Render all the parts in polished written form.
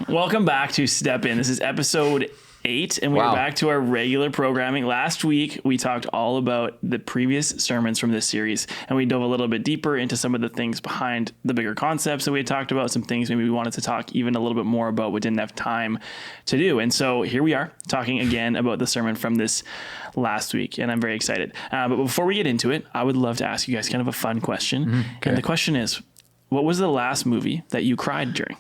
Welcome back to Step In. This is episode 8, and we're back to our regular programming. Last week, we talked all about the previous sermons from this series, and we dove a little bit deeper into some of the things behind the bigger concepts that we had talked about, some things maybe we wanted to talk even a little bit more about we didn't have time to do. And so here we are talking again about the sermon from this last week, and I'm very excited. But before we get into it, I would love to ask you guys kind of a fun question. Okay. And the question is, what was the last movie that you cried during?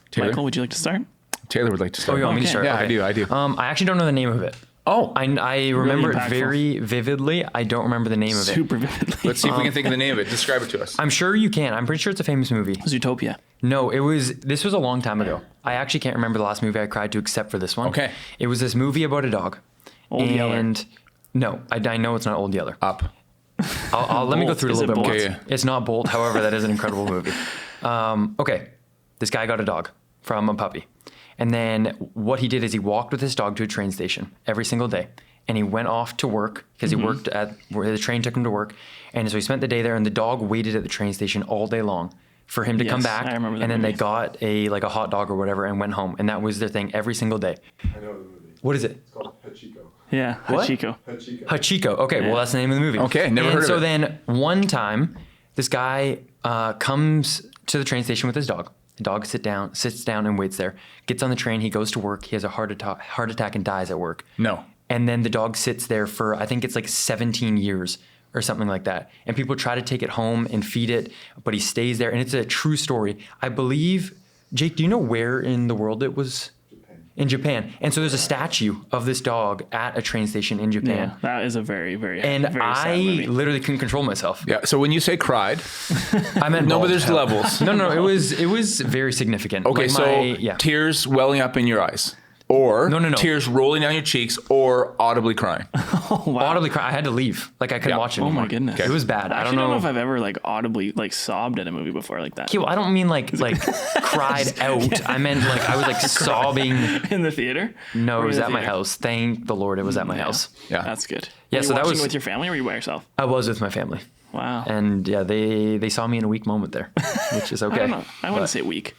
Taylor? Michael, would you like to start? Taylor would like to start. Oh, you want me to start? Yeah, okay. I do. I actually don't know the name of it. Oh. I remember it very vividly. I don't remember the name of it. Super vividly. Let's see if we can think of the name of it. Describe it to us. I'm sure you can. I'm pretty sure it's a famous movie. Zootopia. No, this was a long time ago. I actually can't remember the last movie I cried to except for this one. Okay. It was this movie about a dog. Old Yeller. No, I know it's not Old Yeller. Up. Let me go through it a little bit more. Okay. It's not Bolt. However, that is an incredible movie. Okay. This guy got a dog from a puppy. And then what he did is he walked with his dog to a train station every single day. And he went off to work because he worked at where the train took him to work. And so he spent the day there, and the dog waited at the train station all day long for him to come back. I remember that and then movie. they got a hot dog or whatever and went home. And that was their thing every single day. I know the movie. What is it? It's called Hachiko. Yeah, What? Hachiko. Hachiko. Okay, well, that's the name of the movie. Okay, never heard of So it. then one time, this guy comes to the train station with his dog. The dog sits down and waits there. Gets on the train. He goes to work. He has a heart attack and dies at work. No. And then the dog sits there for, I think it's like 17 years or something like that. And people try to take it home and feed it, but he stays there. And it's a true story. I believe, Jake, do you know where in the world it was? In Japan. And so there's a statue of this dog at a train station in Japan. Yeah, that is a very, very, And very sad I movie. literally couldn't control myself. Yeah. So when you say cried, I meant no, but bawled. there's levels. No, it was very significant. Okay, Like tears welling up in your eyes, or No. tears rolling down your cheeks, or audibly crying. Oh, wow. audibly cry. I had to leave. Like I couldn't Yeah. watch it Oh anymore. my goodness. It was bad. I I actually don't know. if I've ever like audibly like sobbed at a movie before like that. Okay, well, I don't mean like cried out. I meant like I was like sobbing. In the theater? No, Were it you was in at the my theater? house. Thank the Lord, it was at my house. Yeah. That's good. Yeah, Were you so that watching was- with your family or were you by yourself? I was with my family, Wow. and yeah, they saw me in a weak moment there, which is okay. I don't know. I want to But say weak.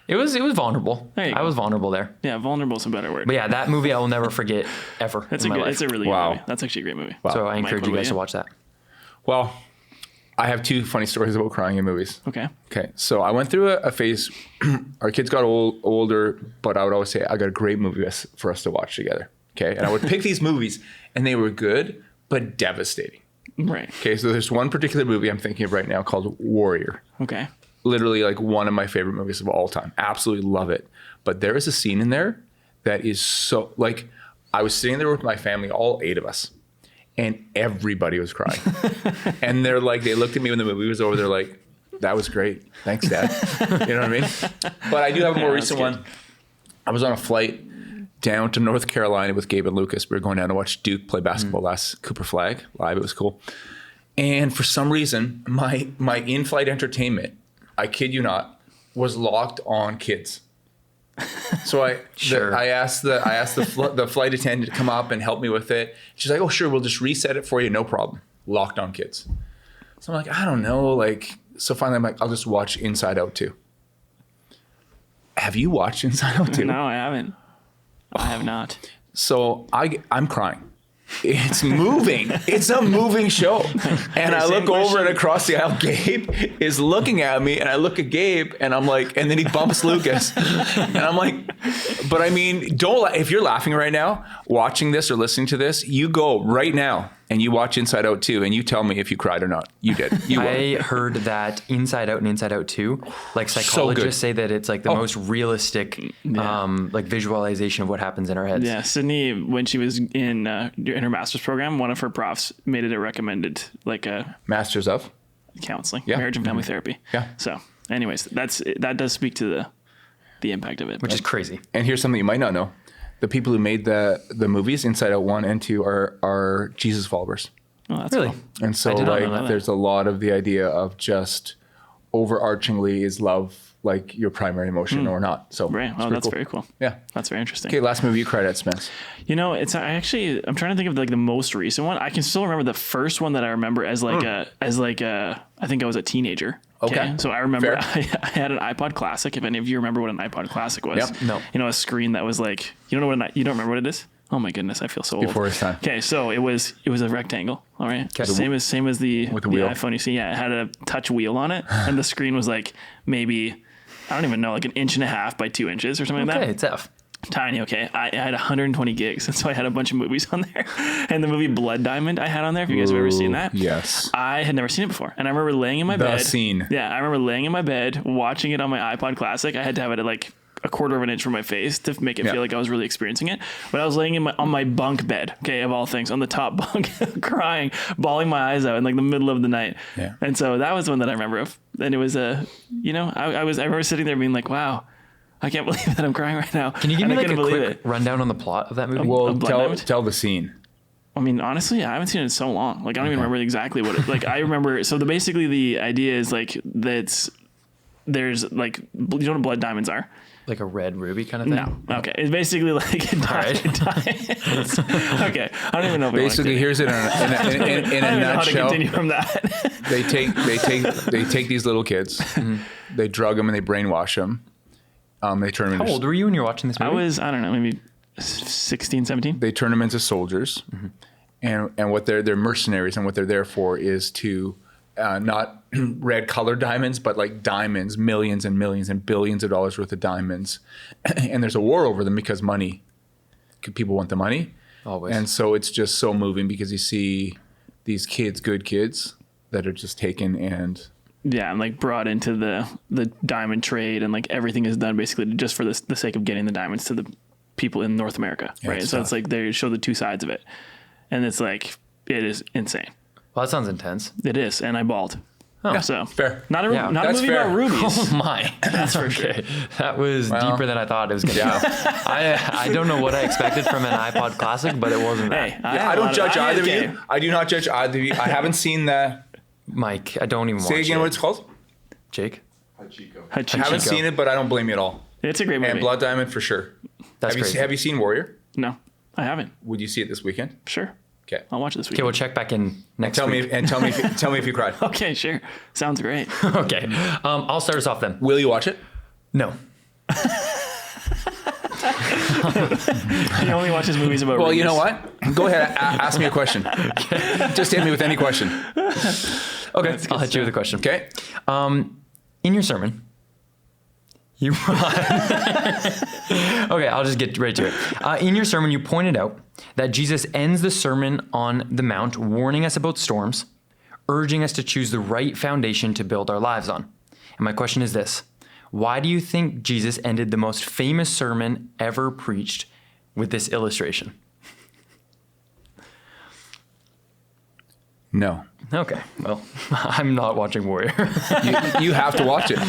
it was vulnerable. There you I go. was vulnerable there. Yeah, vulnerable is a better word. But yeah, that movie I will never forget ever It's in a my good. life. It's a really Wow. good movie. That's actually a great movie. So I encourage Michael, you guys yeah. to watch that. Well, I have 2 funny stories about crying in movies. Okay. Okay, so I went through a phase. Our kids got older, but I would always say, I got a great movie for us to watch together. Okay, and I would pick these movies, and they were good, but devastating. Right. Okay, so there's one particular movie I'm thinking of right now called Warrior. Okay. Literally like one of my favorite movies of all time. Absolutely love it. But there is a scene in there that is so, like, I was sitting there with my family, all 8 of us, and everybody was crying. And they're like, they looked at me when the movie was over, they're like, that was great. Thanks, Dad. You know what I mean? But I do have a more recent one. I was on a flight down to North Carolina with Gabe and Lucas. We were going down to watch Duke play basketball last Cooper Flag live. It was cool. And for some reason, my in-flight entertainment, I kid you not, was locked on kids. So I asked the flight attendant to come up and help me with it. She's like, "Oh, sure, we'll just reset it for you, no problem." Locked on kids. So I'm like, I don't know, like. So finally, I'm like, I'll just watch Inside Out 2. Have you watched Inside Out 2? No, I haven't. I have not. So I'm crying. It's moving. It's a moving show. And I look over and across the aisle, Gabe is looking at me, and I look at Gabe, and I'm like, and then he bumps Lucas. And I'm like, but I mean, if you're laughing right now, watching this or listening to this, you go right now and you watch Inside Out 2 and you tell me if you cried or not. You did. You I will. heard that Inside Out and Inside Out 2, like So psychologists good. say that it's like the most realistic like visualization of what happens in our heads. Yeah, Sydney, when she was in her master's program, one of her profs made it a recommended like a Masters of. counseling, Yeah. marriage and family therapy. Yeah. So, anyways, that does speak to the impact of it. Which is crazy. And here's something you might not know. The people who made the movies Inside Out 1 and 2 are Jesus followers. Oh, that's Really? cool. And so I did not know like that. there's a lot of the idea of just overarchingly is love like your primary emotion or not. So Right. it's Well, pretty that's cool. very cool. Yeah. That's very interesting. Okay, last movie you cried at, Spence. You know, I'm trying to think of like the most recent one. I can still remember the first one that I remember as like I think I was a teenager Okay. So I remember Fair. I had an iPod Classic. If any of you remember what an iPod Classic was. Yep. No. You know, a screen that was like, you don't remember what it is? Oh my goodness, I feel so old. Before his time. Okay, so it was a rectangle. All right. Okay. Same as the wheel. iPhone you see. Yeah, it had a touch wheel on it, and the screen was like maybe, I don't even know, like 1.5 inches by 2 inches or something like that. Okay, it's F. Tiny. Okay, I had 120 gigs, and so I had a bunch of movies on there, and the movie Blood Diamond I had on there. If you guys have ever seen that, Yes. I had never seen it before, and I remember laying in my bed. The scene. Yeah, I remember laying in my bed watching it on my iPod Classic. I had to have it at like 1/4 inch from my face to make it feel like I was really experiencing it. But I was laying on my bunk bed, okay, of all things, on the top bunk, crying, bawling my eyes out in like the middle of the night. Yeah. And so that was one that I remember of. And it was I remember sitting there being like, wow, I can't believe that I'm crying right now. Can you give And me I like a couldn't believe quick rundown on the plot of that movie? Well, Blood tell Diamond? tell the scene. I mean, honestly, I haven't seen it in so long. Like, I don't even remember exactly what it, like, I remember, so basically the idea is like, there's like, you know what blood diamonds are? Like a red ruby kind of thing? No. Okay. It's basically like right. okay. I don't even know if Basically, here's it in a I don't even know how to nutshell. continue from that. They take these little kids, they drug them and they brainwash them. They turn them How into old were you when you were watching this movie? I don't know, maybe 16, 17. they turn them into soldiers, and what they're mercenaries, and what they're there for is to not red colored diamonds, but like diamonds, millions and millions and billions of dollars worth of diamonds, and there's a war over them because money. People want the money, Always. and so it's just so moving because you see these kids, good kids, that are just taken and. Yeah, and like brought into the diamond trade, and like everything is done basically just for the sake of getting the diamonds to the people in North America, Yeah, right? it's So tough. it's like they show the two sides of it, and it's like it is insane. Well, that sounds intense. It is, and I bawled. Oh, So fair. Not a Yeah, not a that's movie fair. about rubies. Oh my. That's for sure. Okay. That was Well, deeper than I thought it was going to yeah. go. I don't know what I expected from an iPod Classic, but it wasn't that. Hey, I don't judge either of you. I do not judge either of you. I haven't seen the. Mike, I don't even watch Say again it. what it's called. Jake? I haven't seen it, but I don't blame you at all. It's a great movie. And Blood Diamond for sure. That's crazy. Have you seen Warrior? No, I haven't. Would you see it this weekend? Sure, Okay. I'll watch it this week. Okay, we'll check back in next Tell week. me if you cried. Okay, sure. Sounds great. Okay. I'll start us off then. Will you watch it? No. He only watches movies about. Well, rubies. you know what? Go ahead. Ask me a question. Just hit me with any question. Okay, I'll hit you with a question. Okay. In your sermon, you. Okay, I'll just get right to it. In your sermon, you pointed out that Jesus ends the Sermon on the Mount warning us about storms, urging us to choose the right foundation to build our lives on. And my question is this: why do you think Jesus ended the most famous sermon ever preached with this illustration? No. Okay, well, I'm not watching Warrior. You have to watch it.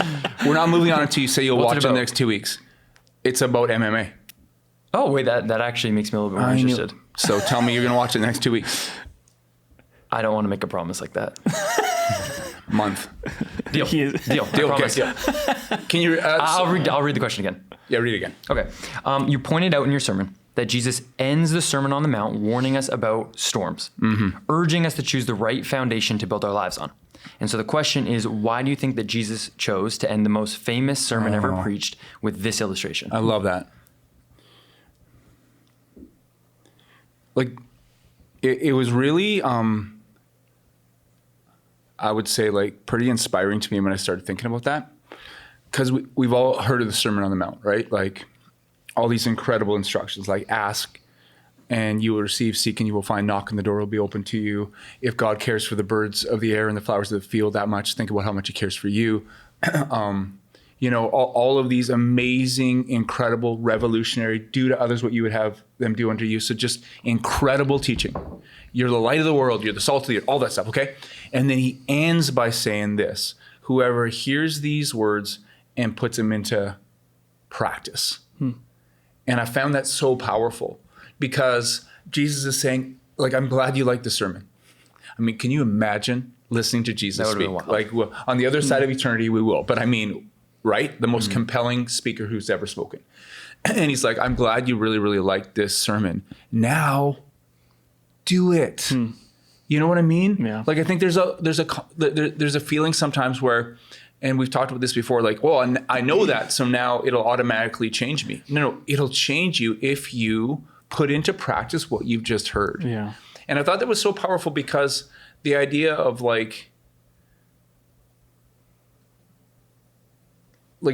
We're not moving on until you say you'll What's it watch it in about? the next 2 weeks. It's about MMA. Oh, wait, that actually makes me a little bit more I knew- interested. So tell me you're going to watch it in the next 2 weeks. I don't want to make a promise like that. Month. Deal. He is- Deal. I Deal. promise. Okay. Can you? I'll read the question again. Yeah, read it again. Okay. You pointed out in your sermon that Jesus ends the Sermon on the Mount warning us about storms, urging us to choose the right foundation to build our lives on. And so the question is, why do you think that Jesus chose to end the most famous sermon ever preached with this illustration? I love that. Like, it was really, I would say, like, pretty inspiring to me when I started thinking about that. Because we've all heard of the Sermon on the Mount, right? Like, all these incredible instructions, like ask and you will receive, seek and you will find, knock and the door will be open to you. If God cares for the birds of the air and the flowers of the field that much, think about how much he cares for you. You know, all of these amazing, incredible, revolutionary, do to others what you would have them do unto you. So just incredible teaching. You're the light of the world. You're the salt of the earth, all that stuff, okay? And then he ends by saying this: whoever hears these words and puts them into practice. And I found that so powerful because Jesus is saying, like, I'm glad you like the sermon. I mean, can you imagine listening to Jesus That would've speak? been wild. Like, well, on the other side of eternity, we will. But I mean, right? The most compelling speaker who's ever spoken. And he's like, I'm glad you really, really liked this sermon. Now, do it. You know what I mean? Yeah. Like, I think there's a feeling sometimes where and we've talked about this before, like, well, and I know that, so now it'll automatically change me. No, it'll change you if you put into practice what you've just heard. Yeah. And I thought that was so powerful because the idea of like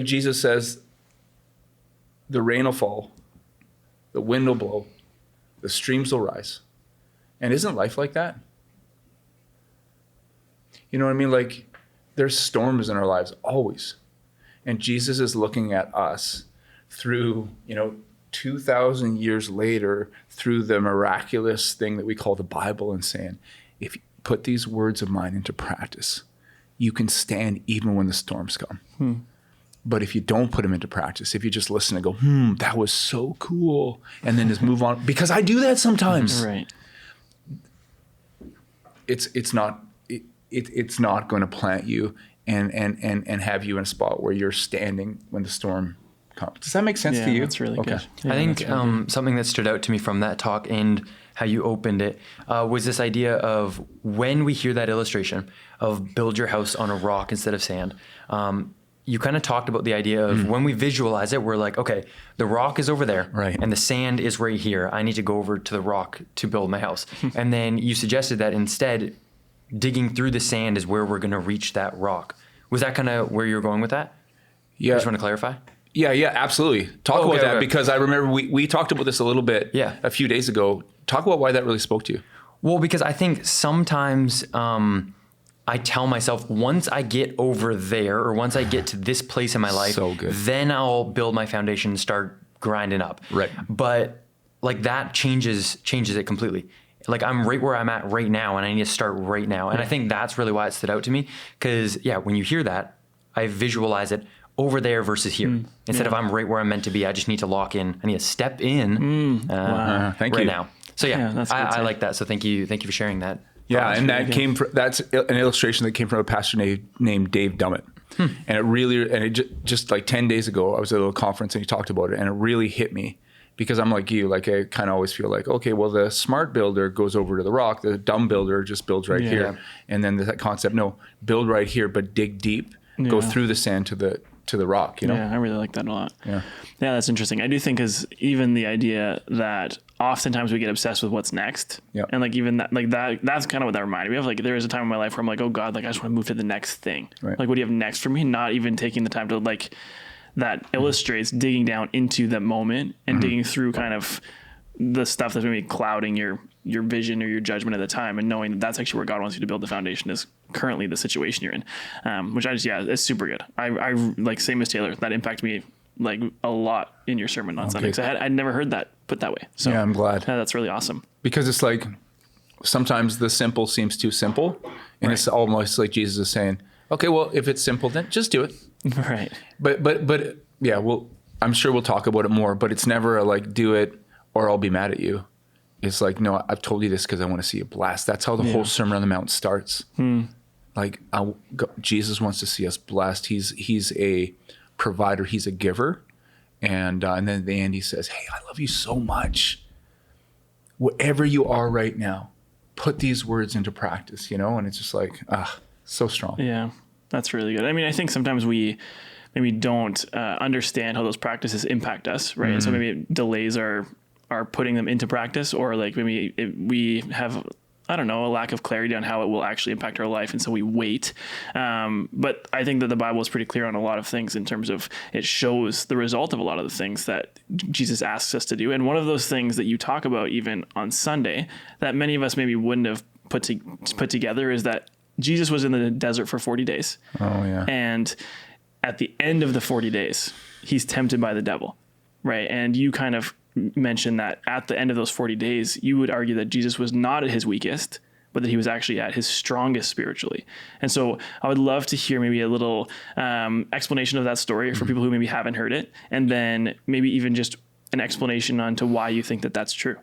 Jesus says, the rain will fall, the wind will blow, the streams will rise. And isn't life like that? You know what I mean? Like, there's storms in our lives always. And Jesus is looking at us through, 2,000 years later, through the miraculous thing that we call the Bible, and saying, if you put these words of mine into practice, you can stand even when the storms come. But if you don't put them into practice, if you just listen and go, that was so cool, and then just move on, because I do that sometimes. Right. It's not going to plant you and have you in a spot where you're standing when the storm comes. Does that make sense to you? That's really good. Yeah, I think something that stood out to me from that talk and how you opened it was this idea of when we hear that illustration of build your house on a rock instead of sand. You kind of talked about the idea of when we visualize it, we're like, okay, the rock is over there, right, and the sand is right here. I need to go over to the rock to build my house. And then you suggested that instead, digging through the sand is where we're going to reach that rock. Was that kind of where you were going with that? Yeah. I just want to clarify. Yeah, absolutely. Talk about that, because I remember we talked about this a little bit a few days ago. Talk about why that really spoke to you. Well, because I think sometimes I tell myself, once I get over there, or once I get to this place in my life, then I'll build my foundation and start grinding up. Right. But like that changes it completely. Like I'm right where I'm at right now, and I need to start right now. And I think that's really why it stood out to me. Because when you hear that, I visualize it over there versus here. Instead of I'm right where I'm meant to be, I just need to lock in. I need to step in Thank you. now. So I like that. So thank you for sharing that. Yeah, and that's an illustration that came from a pastor named Dave Dummett. And it just like 10 days ago, I was at a little conference and he talked about it, and it really hit me, because I'm like you, like I kind of always feel like, okay, well, the smart builder goes over to the rock, the dumb builder just builds right here. And then that concept, no, build right here, but dig deep, go through the sand to the rock, Yeah, I really like that a lot. Yeah, that's interesting. I do think is even the idea that oftentimes we get obsessed with what's next. And like even that's kind of what that reminded me of. Like there was a time in my life where I'm like, oh God, like I just want to move to the next thing. Right. Like what do you have next for me? Not even taking the time to like, that illustrates digging down into the moment and digging through kind of the stuff that's maybe clouding your vision or your judgment at the time, and knowing that that's actually where God wants you to build the foundation is currently the situation you're in. Which it's super good. I like, same as Taylor, that impacted me like a lot in your sermon on Sunday. I'd never heard that put that way. So I'm glad. That's really awesome. Because it's like, sometimes the simple seems too simple, and it's almost like Jesus is saying, okay, well, if it's simple, then just do it. Right. But yeah, I'm sure we'll talk about it more, but it's never a like, do it or I'll be mad at you. It's like, no, I've told you this because I want to see you blessed. That's how the whole Sermon on the Mount starts. Like Jesus wants to see us blessed. He's a provider. He's a giver. And then at the end he says, hey, I love you so much. Wherever you are right now, put these words into practice, and it's just like, so strong. Yeah, that's really good. I mean, I think sometimes we maybe don't understand how those practices impact us, right? And so maybe it delays our putting them into practice, or like maybe we have, I don't know, a lack of clarity on how it will actually impact our life, and so we wait. But I think that the Bible is pretty clear on a lot of things in terms of it shows the result of a lot of the things that Jesus asks us to do. And one of those things that you talk about even on Sunday that many of us maybe wouldn't have put together is that Jesus was in the desert for 40 days. Oh, yeah. And at the end of the 40 days, he's tempted by the devil, right? And you kind of mentioned that at the end of those 40 days, you would argue that Jesus was not at his weakest, but that he was actually at his strongest spiritually. And so I would love to hear maybe a little explanation of that story for people who maybe haven't heard it, and then maybe even just an explanation onto why you think that that's true.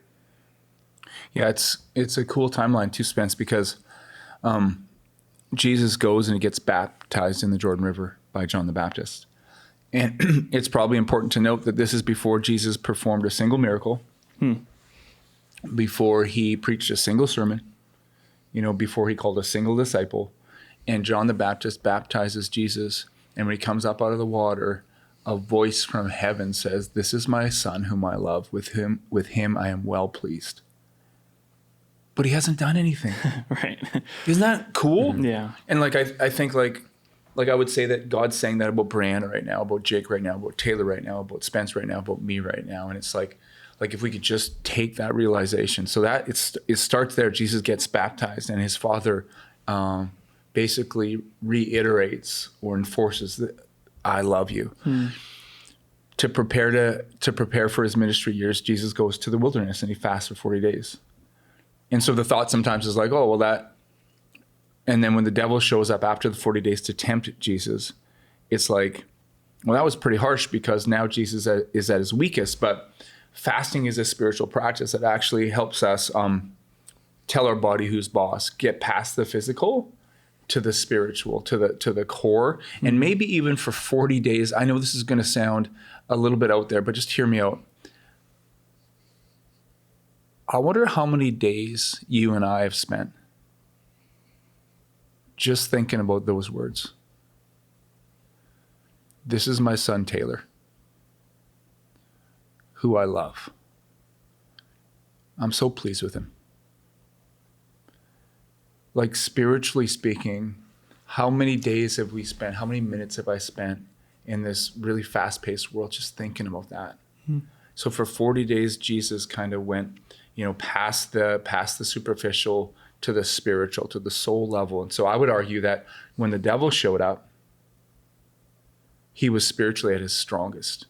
Yeah, it's a cool timeline too, Spence, because Jesus goes and he gets baptized in the Jordan River by John the Baptist. And it's probably important to note that this is before Jesus performed a single miracle, before he preached a single sermon, before he called a single disciple. And John the Baptist baptizes Jesus And when he comes up out of the water, a voice from heaven says, "This is my son whom I love. With him I am well pleased." But he hasn't done anything. Right. Isn't that cool? Yeah. And like I think like I would say that God's saying that about Brianna right now, about Jake right now, about Taylor right now, about Spence right now, about me right now. And it's like if we could just take that realization. So that it starts there. Jesus gets baptized, and his father basically reiterates or enforces that I love you. To prepare for his ministry years, Jesus goes to the wilderness and he fasts for 40 days. And so the thought sometimes is like, oh, well, that. And then when the devil shows up after the 40 days to tempt Jesus, it's like, well, that was pretty harsh, because now Jesus is at his weakest. But fasting is a spiritual practice that actually helps us tell our body who's boss, get past the physical to the spiritual, to the core. And maybe even for 40 days, I know this is going to sound a little bit out there, but just hear me out. I wonder how many days you and I have spent just thinking about those words. This is my son, Taylor, who I love. I'm so pleased with him. Like, spiritually speaking, how many days have we spent, how many minutes have I spent in this really fast-paced world just thinking about that? So for 40 days, Jesus kind of went, past the superficial to the spiritual, to the soul level. And so I would argue that when the devil showed up, he was spiritually at his strongest,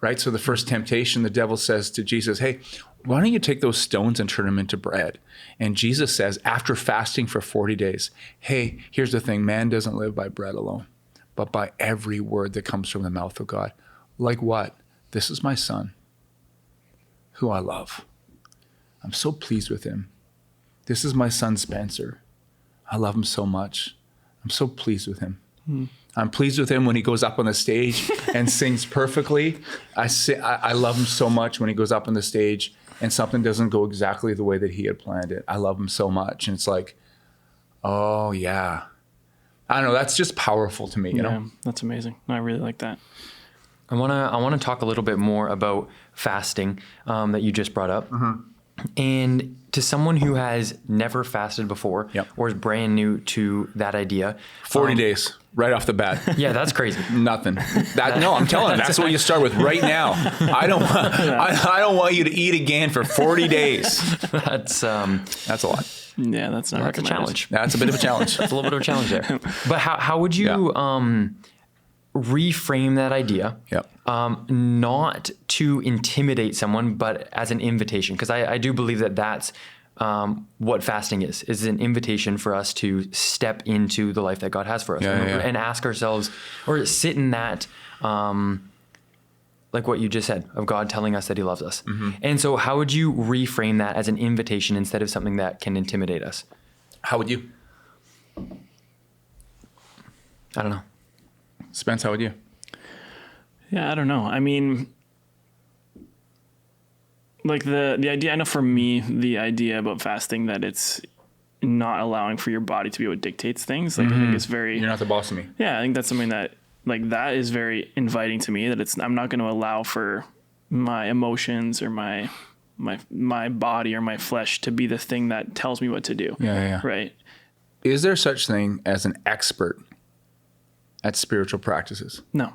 right? So the first temptation, the devil says to Jesus, hey, why don't you take those stones and turn them into bread? And Jesus says, after fasting for 40 days, hey, here's the thing, man doesn't live by bread alone, but by every word that comes from the mouth of God. Like what? This is my son, who I love. I'm so pleased with him. This is my son, Spencer. I love him so much. I'm so pleased with him. I'm pleased with him when he goes up on the stage and sings perfectly. I love him so much when he goes up on the stage and something doesn't go exactly the way that he had planned it. I love him so much. And it's like, oh yeah. I don't know. That's just powerful to me, you know? That's amazing. I really like that. I want to talk a little bit more about fasting that you just brought up. And to someone who has never fasted before or is brand new to that idea. 40 days right off the bat. Yeah, that's crazy. Nothing. No, I'm telling you, that's what you start with right now. I don't want you to eat again for 40 days. That's a lot. Yeah, that's not That's a challenge. That's a bit of a challenge. That's a little bit of a challenge there. But how would you reframe that idea? Not to intimidate someone, but as an invitation. Because I do believe that that's what fasting is an invitation for us to step into the life that God has for us and ask ourselves, or sit in that, like what you just said, of God telling us that he loves us. And so how would you reframe that as an invitation instead of something that can intimidate us? How would you? I don't know. Spence, how would you? Yeah, I don't know. I mean, like the idea, I know for me, the idea about fasting, that it's not allowing for your body to be what dictates things. Like I think it's very... You're not the boss of me. Yeah, I think that's something that, like, that is very inviting to me, that I'm not going to allow for my emotions or my body or my flesh to be the thing that tells me what to do. Yeah. Right. Is there such thing as an expert at spiritual practices? No.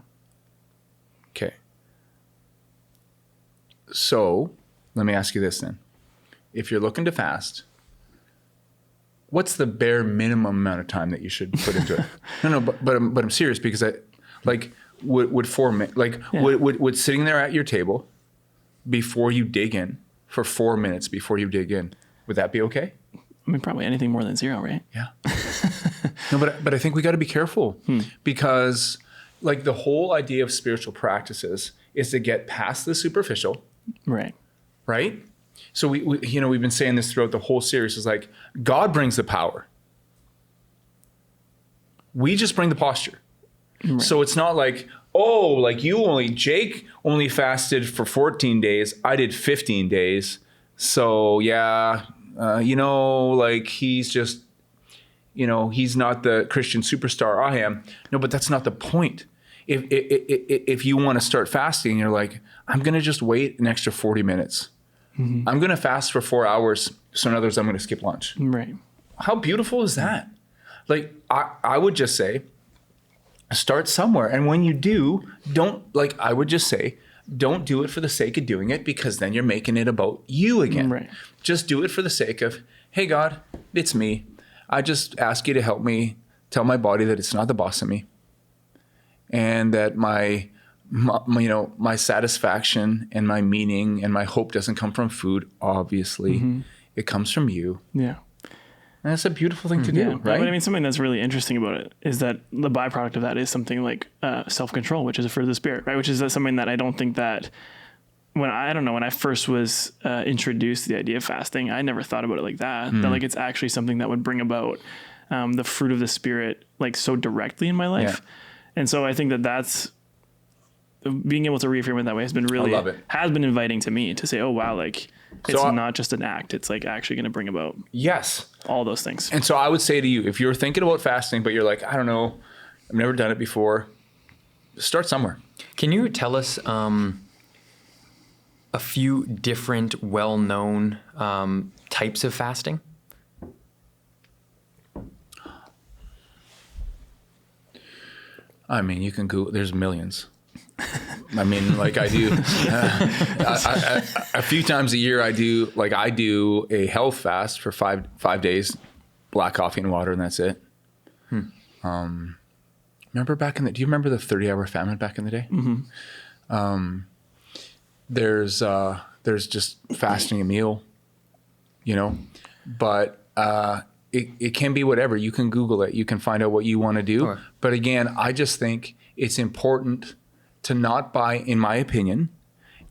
Okay. So let me ask you this then. If you're looking to fast, what's the bare minimum amount of time that you should put into it? No, but I'm serious, because would sitting there at your table before you dig in for 4 minutes before you dig in, would that be okay? I mean, probably anything more than 0, right? Yeah. No, but I think we got to be careful because, like, the whole idea of spiritual practices is to get past the superficial. Right. Right? So we've been saying this throughout the whole series, is like, God brings the power. We just bring the posture. Right. So it's not like, Jake only fasted for 14 days. I did 15 days. So yeah, he's just, he's not the Christian superstar I am. No, but that's not the point. If you want to start fasting, you're like, I'm going to just wait an extra 40 minutes. I'm going to fast for 4 hours. So in other words, I'm going to skip lunch. Right. How beautiful is that? Like, I would just say, start somewhere. And when you do, I would just say, don't do it for the sake of doing it, because then you're making it about you again. Right. Just do it for the sake of, hey, God, it's me. I just ask you to help me tell my body that it's not the boss of me. And that my satisfaction and my meaning and my hope doesn't come from food, obviously. It comes from you. Yeah. And that's a beautiful thing to do, right? But I mean, something that's really interesting about it is that the byproduct of that is something like self-control, which is a fruit of the spirit, right? Which is something that I don't think that when I first was introduced to the idea of fasting, I never thought about it like that. That like it's actually something that would bring about the fruit of the spirit like so directly in my life. Yeah. And so I think that that's being able to reaffirm it that way has been really, I love it. Has been inviting to me to say, oh wow, like it's So not just an act. It's like actually going to bring about all those things. And so I would say to you, if you're thinking about fasting, but you're like, I don't know, I've never done it before, start somewhere. Can you tell us a few different well-known types of fasting? I mean, you can Google, there's millions. I mean, like I do, a few times a year I do a health fast for five days, black coffee and water, and that's it. Remember do you remember the 30-hour famine back in the day? There's just fasting a meal, but it can be whatever. You can Google it. You can find out what you want to do. Sure. But again, I just think it's important to not buy, in my opinion,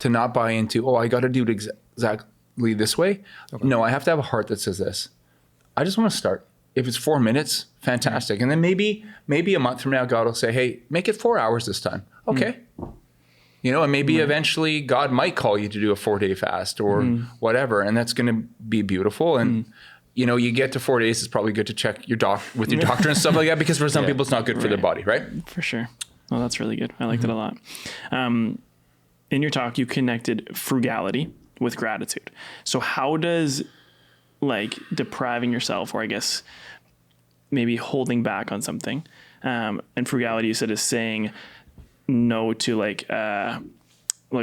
into, I got to do it exactly this way. Okay. No, I have to have a heart that says this. I just want to start. If it's 4 minutes, fantastic. And then maybe a month from now, God will say, hey, make it 4 hours this time. Okay. And maybe eventually God might call you to do a 4-day fast or whatever. And that's going to be beautiful. And, you get to 4 days, it's probably good to check with your doctor and stuff like that, because for some people it's not good for their body, right? For sure. Well, that's really good. I liked it a lot. In your talk, you connected frugality with gratitude. So how does like depriving yourself, or I guess maybe holding back on something, and frugality you said is saying no to like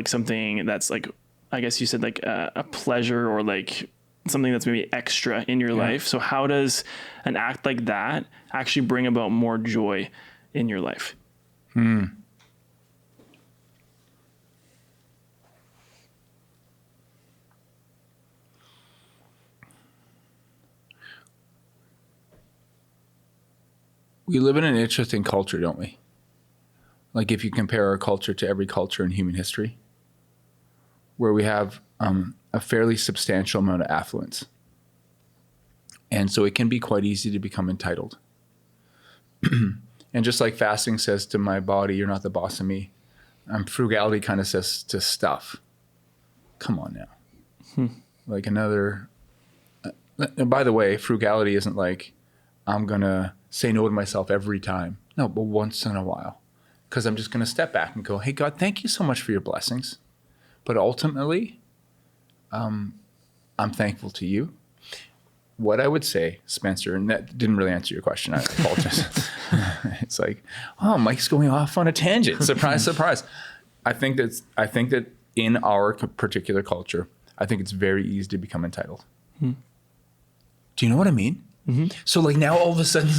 something that's like, I guess you said like a pleasure or like something that's maybe extra in your life. So how does an act like that actually bring about more joy in your life? We live in an interesting culture, don't we? Like if you compare our culture to every culture in human history, where we have a fairly substantial amount of affluence. And so it can be quite easy to become entitled. And just like fasting says to my body, you're not the boss of me, frugality kind of says to stuff, come on now. Like another, and by the way, frugality isn't like, I'm going to say no to myself every time. No, but once in a while. Because I'm just going to step back and go, hey, God, thank you so much for your blessings. But ultimately, I'm thankful to you. What I would say, Spencer, and that didn't really answer your question. I apologize. It's like, oh, Mike's going off on a tangent. Surprise, surprise. I think that in our particular culture, I think it's very easy to become entitled. Do you know what I mean? So like now all of a sudden,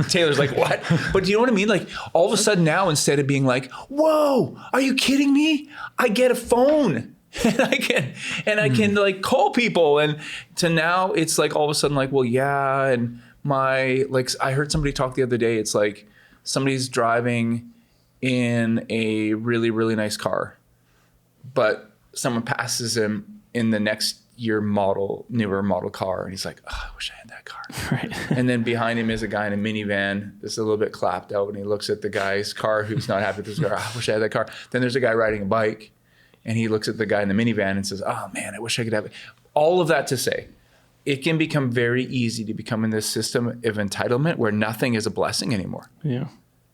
Taylor's like, what? But do you know what I mean? Like all of a sudden now, instead of being like, whoa, are you kidding me? I get a phone. And I can like call people, and to now it's like all of a sudden like, well, yeah. And I heard somebody talk the other day. It's like somebody's driving in a really, really nice car, but someone passes him in the next year newer model car. And he's like, oh, I wish I had that car. Right. And then behind him is a guy in a minivan that's a little bit clapped out. And he looks at the guy's car who's not happy with his car. Oh, I wish I had that car. Then there's a guy riding a bike. And he looks at the guy in the minivan and says, oh, man, I wish I could have it. All of that to say, it can become very easy to become in this system of entitlement where nothing is a blessing anymore. Yeah.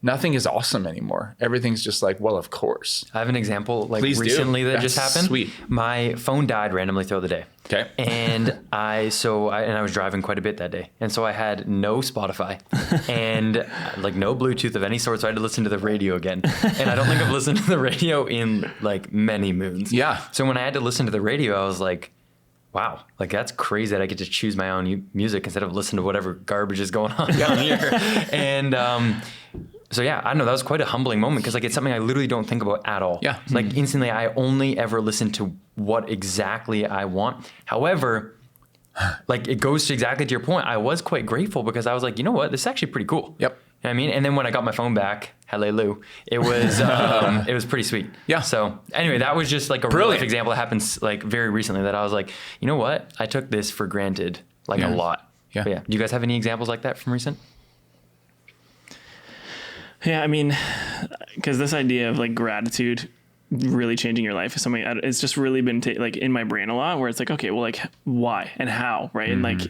Nothing is awesome anymore. Everything's just like, well, of course. I have an example Please recently do. that just happened. Sweet. My phone died randomly throughout the day. Okay. And I was driving quite a bit that day. And so I had no Spotify and like no Bluetooth of any sort. So I had to listen to the radio again. And I don't think I've listened to the radio in like many moons. Yeah. So when I had to listen to the radio, I was like, wow, like that's crazy that I get to choose my own music instead of listen to whatever garbage is going on down here. And, so yeah, I don't know, that was quite a humbling moment because like it's something I literally don't think about at all. Yeah. Like instantly I only ever listen to what exactly I want. However, like it goes to exactly to your point. I was quite grateful because I was like, you know what, this is actually pretty cool. Yep. You know what I mean? And then when I got my phone back, hallelujah, it was pretty sweet. Yeah. So anyway, that was just like a real life example that happens like very recently that I was like, you know what, I took this for granted like a lot. Yeah. But yeah. Do you guys have any examples like that from recent? Yeah, I mean, because this idea of like gratitude really changing your life is something it's just really been like in my brain a lot where it's like, okay, well, like why and how, right? And like,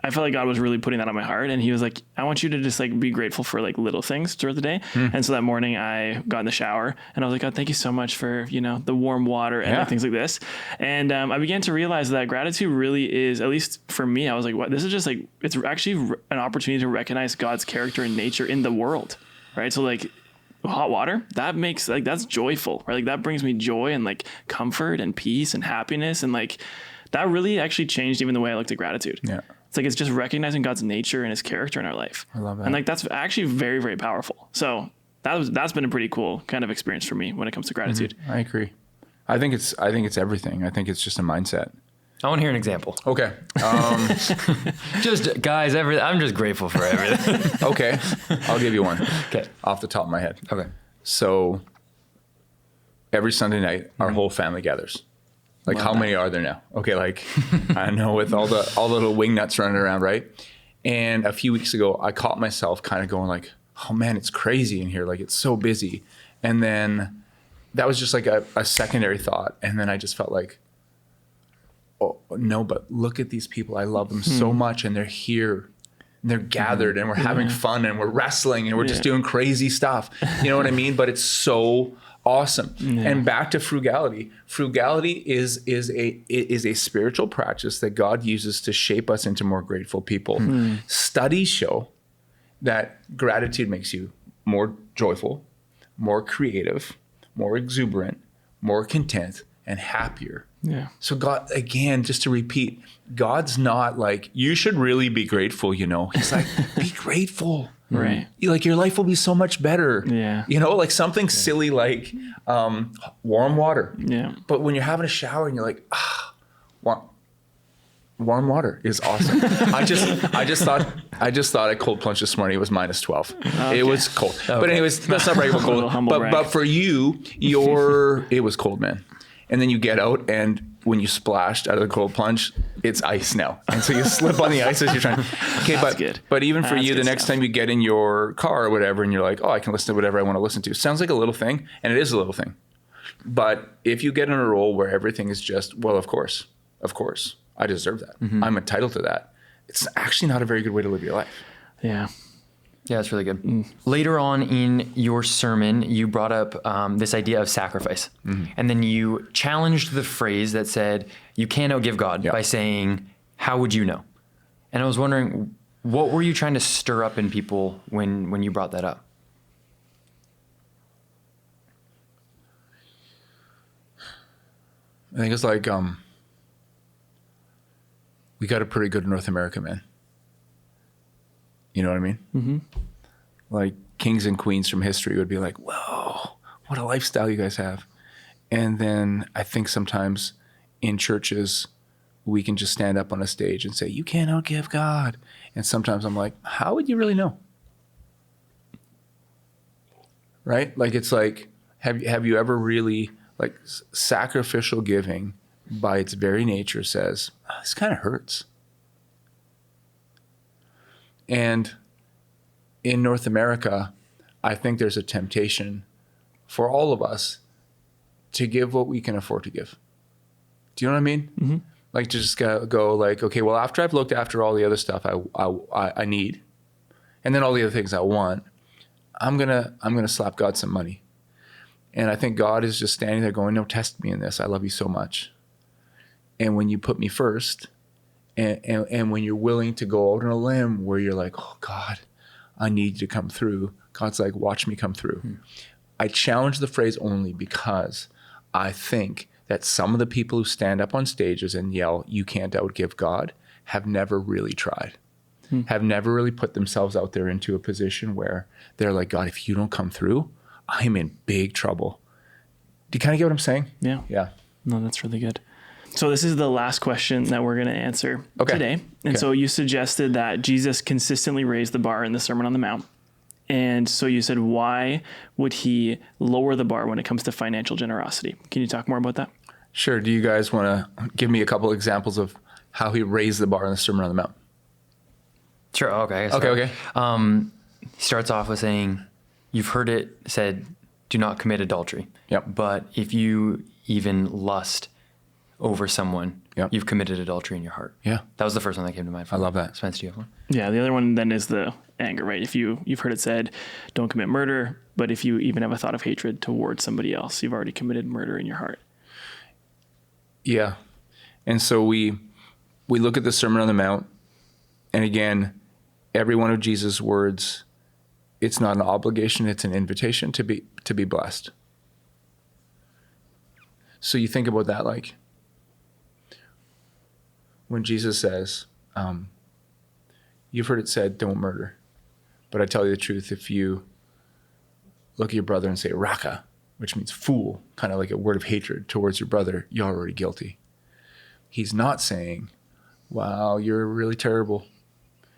I felt like God was really putting that on my heart, and he was like, I want you to just like be grateful for like little things throughout the day. And so that morning I got in the shower and I was like, God, thank you so much for, you know, the warm water and like, things like this. And I began to realize that gratitude really is, at least for me, I was like, what, this is just like, it's actually an opportunity to recognize God's character and nature in the world, right? So like hot water, that makes like, that's joyful, right? Like that brings me joy and like comfort and peace and happiness. And like, that really actually changed even the way I looked at gratitude. Yeah. It's like, it's just recognizing God's nature and his character in our life. I love that. And like, that's actually very, very powerful. So that's been a pretty cool kind of experience for me when it comes to gratitude. I agree. I think it's everything. I think it's just a mindset. I want to hear an example. Okay. Just guys, I'm just grateful for everything. Okay. I'll give you one. Okay. Off the top of my head. Okay. So every Sunday night, our whole family gathers. Like how many are there now? Okay, like I know with all the little wing nuts running around, right? And a few weeks ago, I caught myself kind of going like, oh man, it's crazy in here. Like it's so busy. And then that was just like a secondary thought. And then I just felt like, oh no, but look at these people. I love them so much, and they're here. And they're gathered, and we're having fun, and we're wrestling, and we're just doing crazy stuff. You know what I mean? But it's so awesome. And back to frugality. Frugality is a spiritual practice that God uses to shape us into more grateful people. Studies show that gratitude makes you more joyful, more creative, more exuberant, more content, and happier. Yeah. So God, again, just to repeat, God's not like, you should really be grateful, you know. He's like, be grateful. Right. Like your life will be so much better. Yeah. You know, like something silly like warm water. Yeah. But when you're having a shower and you're like, warm water is awesome. I just thought I cold plunged this morning. It was minus 12. Okay. It was cold. Okay. But anyways, that's not regular cold. But for you, it was cold, man. And then you get out, and when you splashed out of the cold plunge, it's ice now. And so you slip on the ice as you're trying. Okay, but even for you, the next time you get in your car or whatever, and you're like, oh, I can listen to whatever I want to listen to. Sounds like a little thing, and it is a little thing. But if you get in a role where everything is just, well, of course, I deserve that. I'm entitled to that. It's actually not a very good way to live your life. Yeah. Yeah, that's really good. Later on in your sermon, you brought up this idea of sacrifice. And then you challenged the phrase that said, you can't outgive God by saying, how would you know? And I was wondering, what were you trying to stir up in people when you brought that up? I think it's like, we got it pretty good in North America, man. You know what I mean? Like kings and queens from history would be like, whoa, what a lifestyle you guys have. And then I think sometimes in churches, we can just stand up on a stage and say, you can't outgive God. And sometimes I'm like, how would you really know? Right? Like, it's like, have you ever really, like, sacrificial giving by its very nature says, oh, this kind of hurts. And in North America, I think there's a temptation for all of us to give what we can afford to give. Do you know what I mean? Like to just go like, okay, well, after I've looked after all the other stuff I need, and then all the other things I want, I'm gonna slap God some money. And I think God is just standing there going, no, test me in this. I love you so much. And when you put me first, and when you're willing to go out on a limb where you're like, oh God, I need you to come through. God's like, watch me come through. I challenge the phrase only because I think that some of the people who stand up on stages and yell, you can't outgive God, have never really tried, have never really put themselves out there into a position where they're like, God, if you don't come through, I'm in big trouble. Do you kind of get what I'm saying? Yeah. Yeah. No, that's really good. So this is the last question that we're going to answer today. And so you suggested that Jesus consistently raised the bar in the Sermon on the Mount. And so you said, why would he lower the bar when it comes to financial generosity? Can you talk more about that? Sure. Do you guys want to give me a couple examples of how he raised the bar in the Sermon on the Mount? Sure. Okay. Okay. He starts off with saying, you've heard it said, do not commit adultery. Yep. But if you even lust over someone, you've committed adultery in your heart. Yeah. That was the first one that came to mind. I love that. Spence, do you have one? Yeah. The other one then is the anger, right? If you've heard it said, don't commit murder, but if you even have a thought of hatred towards somebody else, you've already committed murder in your heart. Yeah. And so we look at the Sermon on the Mount, and again, every one of Jesus' words, it's not an obligation, it's an invitation to be blessed. So you think about that, like when Jesus says, you've heard it said, don't murder. But I tell you the truth, if you look at your brother and say raka, which means fool, kind of like a word of hatred towards your brother, you're already guilty. He's not saying, wow, you're really terrible.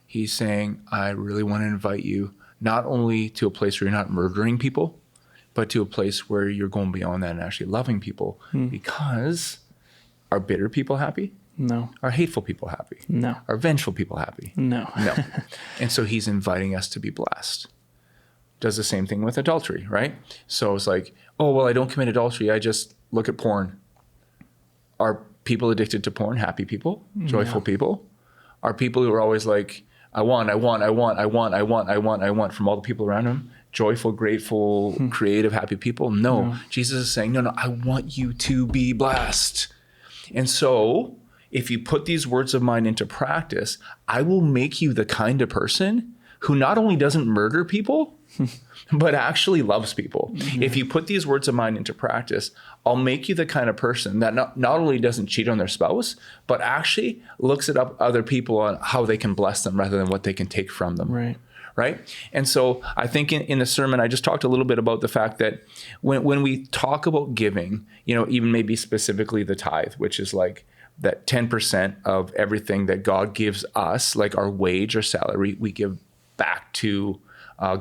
He's saying, I really want to invite you not only to a place where you're not murdering people, but to a place where you're going beyond that and actually loving people. Because are bitter people happy? No. Are hateful people happy? No. Are vengeful people happy? No. No. And so he's inviting us to be blessed. Does the same thing with adultery, right? So it's like, oh, well, I don't commit adultery. I just look at porn. Are people addicted to porn happy people? Joyful people? Are people who are always like, I want from all the people around him? Joyful, grateful, creative, happy people? No. Jesus is saying, no, I want you to be blessed. And so if you put these words of mine into practice, I will make you the kind of person who not only doesn't murder people, but actually loves people. If you put these words of mine into practice, I'll make you the kind of person that not only doesn't cheat on their spouse, but actually looks at other people on how they can bless them rather than what they can take from them. Right? And so I think in the sermon, I just talked a little bit about the fact that when we talk about giving, even maybe specifically the tithe, which is like that 10% of everything that God gives us, like our wage or salary, we give back to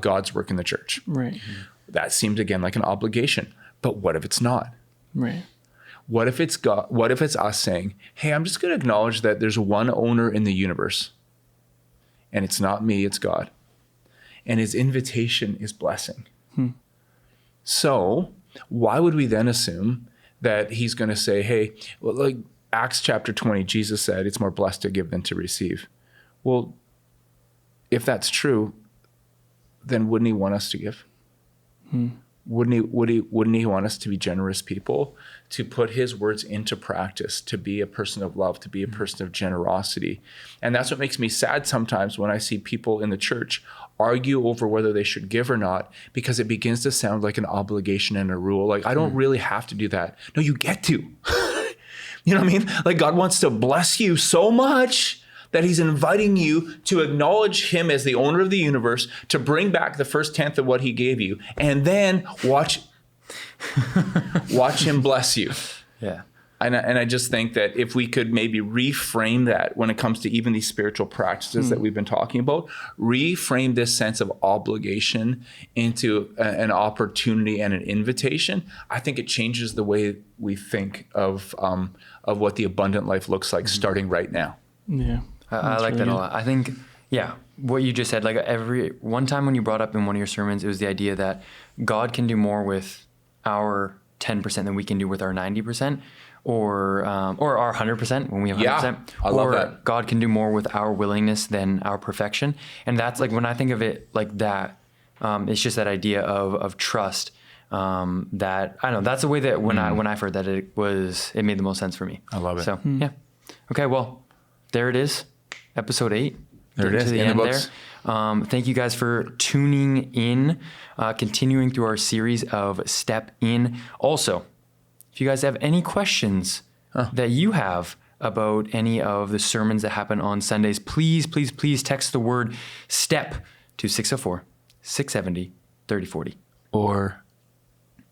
God's work in the church. Right. That seems again like an obligation. But what if it's not? Right. What if it's God? What if it's us saying, hey, I'm just going to acknowledge that there's one owner in the universe, and it's not me, it's God. And his invitation is blessing. So why would we then assume that he's going to say, hey, well, like Acts chapter 20, Jesus said, it's more blessed to give than to receive. Well, if that's true, then wouldn't he want us to give? Wouldn't he want us to be generous people, to put his words into practice, to be a person of love, to be a person of generosity? And that's what makes me sad sometimes when I see people in the church argue over whether they should give or not, because it begins to sound like an obligation and a rule. Like, I don't really have to do that. No, you get to. You know what I mean? Like, God wants to bless you so much that he's inviting you to acknowledge him as the owner of the universe, to bring back the first tenth of what he gave you, and then watch him bless you. Yeah. And I just think that if we could maybe reframe that when it comes to even these spiritual practices that we've been talking about, reframe this sense of obligation into an opportunity and an invitation, I think it changes the way we think of what the abundant life looks like starting right now. Yeah. I like that a lot. I think, what you just said, like one time when you brought up in one of your sermons, it was the idea that God can do more with our 10% than we can do with our 90%, or our 100% when we have 100%. Yeah, I love that. God can do more with our willingness than our perfection. And that's like, when I think of it like that, it's just that idea of trust. That I don't know. That's the way that when I've heard that, it made the most sense for me. I love it. So yeah. Okay. Well, there it is. Episode 8. There it is. To the In the end books. there. Thank you guys for tuning in, continuing through our series of Step In. Also, if you guys have any questions that you have about any of the sermons that happen on Sundays, please text the word STEP to 604-670-3040. Or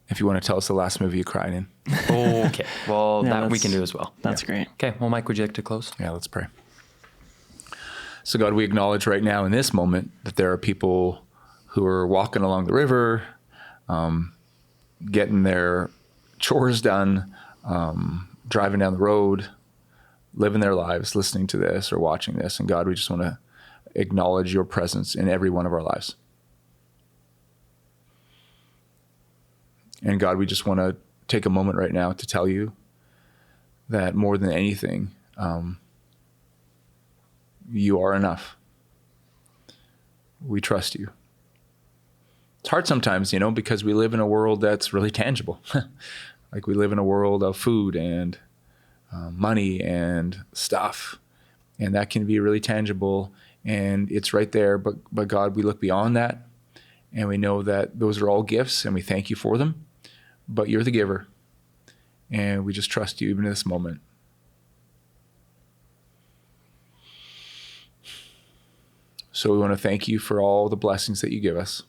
if you want to tell us the last movie you cried in. Okay. Well, Yeah, that we can do as well. That's great. Okay. Well, Mike, would you like to close? Yeah, let's pray. So God, we acknowledge right now in this moment that there are people who are walking along the river, getting their chores done, driving down the road, living their lives, listening to this or watching this. And God, we just want to acknowledge your presence in every one of our lives. And God, we just want to take a moment right now to tell you that more than anything, you are enough. We trust you. It's hard sometimes, because we live in a world that's really tangible. Like we live in a world of food and money and stuff. And that can be really tangible and it's right there. But God, we look beyond that and we know that those are all gifts and we thank you for them. But you're the giver. And we just trust you even in this moment. So we want to thank you for all the blessings that you give us.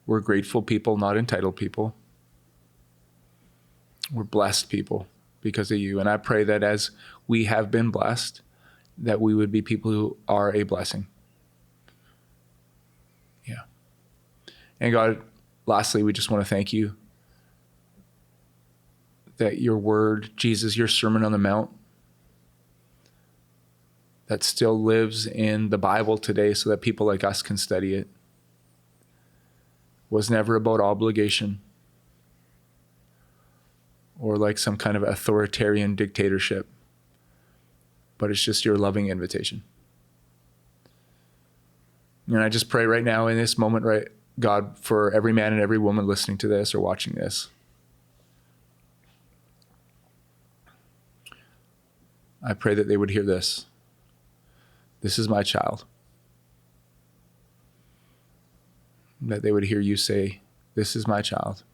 We're grateful people, not entitled people. We're blessed people because of you. And I pray that as we have been blessed, that we would be people who are a blessing. Yeah. And God, lastly, we just want to thank you that your word, Jesus, your Sermon on the Mount, that still lives in the Bible today so that people like us can study it, was never about obligation or like some kind of authoritarian dictatorship, but it's just your loving invitation. And I just pray right now in this moment, right, God, for every man and every woman listening to this or watching this, I pray that they would hear this. This is my child. That they would hear you say, this is my child.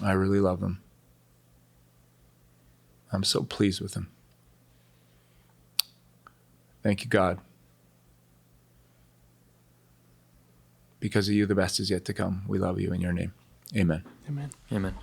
I really love them. I'm so pleased with them. Thank you, God. Because of you, the best is yet to come. We love you in your name. Amen. Amen. Amen.